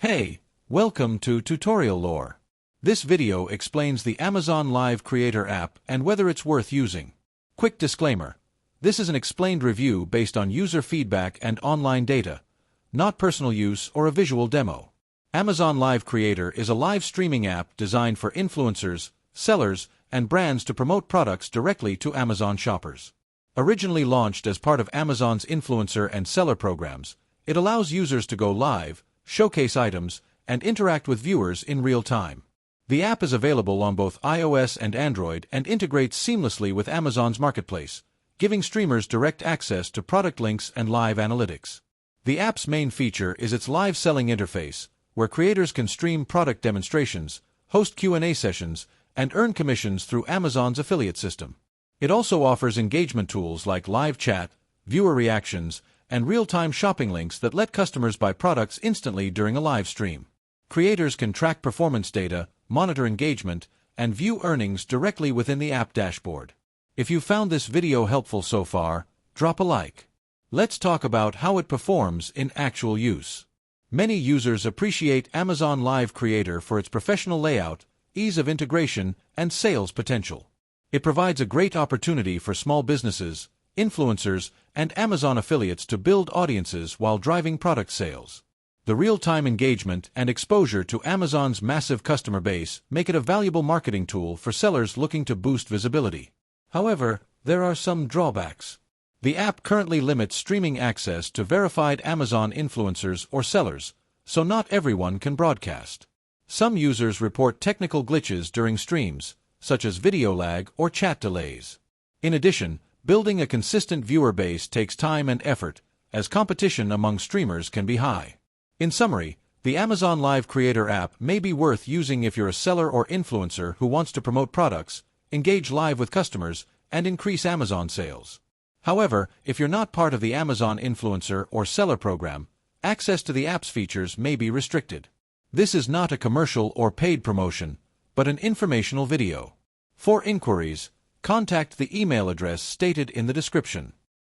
Hey, welcome to Tutorial Lore. This video explains the Amazon Live Creator app and whether it's worth using. Quick disclaimer. This is an explained review based on user feedback and online data, not personal use or a visual demo. Amazon Live Creator is a live streaming app designed for influencers, sellers, and brands to promote products directly to Amazon shoppers. Originally launched as part of Amazon's influencer and seller programs, it allows users to go live, showcase items, and interact with viewers in real time. The app is available on both iOS and Android and integrates seamlessly with Amazon's marketplace, giving streamers direct access to product links and live analytics. The app's main feature is its live selling interface, where creators can stream product demonstrations, host Q&A sessions, and earn commissions through Amazon's affiliate system. It also offers engagement tools like live chat, viewer reactions, and real-time shopping links that let customers buy products instantly during a live stream. Creators can track performance data, monitor engagement, and view earnings directly within the app dashboard. If you found this video helpful so far, drop a like. Let's talk about how it performs in actual use. Many users appreciate Amazon Live Creator for its professional layout, ease of integration, and sales potential. It provides a great opportunity for small businesses, influencers, and Amazon affiliates to build audiences while driving product sales. The real-time engagement and exposure to Amazon's massive customer base make it a valuable marketing tool for sellers looking to boost visibility. However, there are some drawbacks. The app currently limits streaming access to verified Amazon influencers or sellers, so not everyone can broadcast. Some users report technical glitches during streams, such as video lag or chat delays. In addition, building a consistent viewer base takes time and effort, as competition among streamers can be high. In summary, the Amazon Live Creator app may be worth using if you're a seller or influencer who wants to promote products, engage live with customers, and increase Amazon sales. However, if you're not part of the Amazon influencer or seller program, access to the app's features may be restricted. This is not a commercial or paid promotion, but an informational video. For inquiries, contact the email address stated in the description.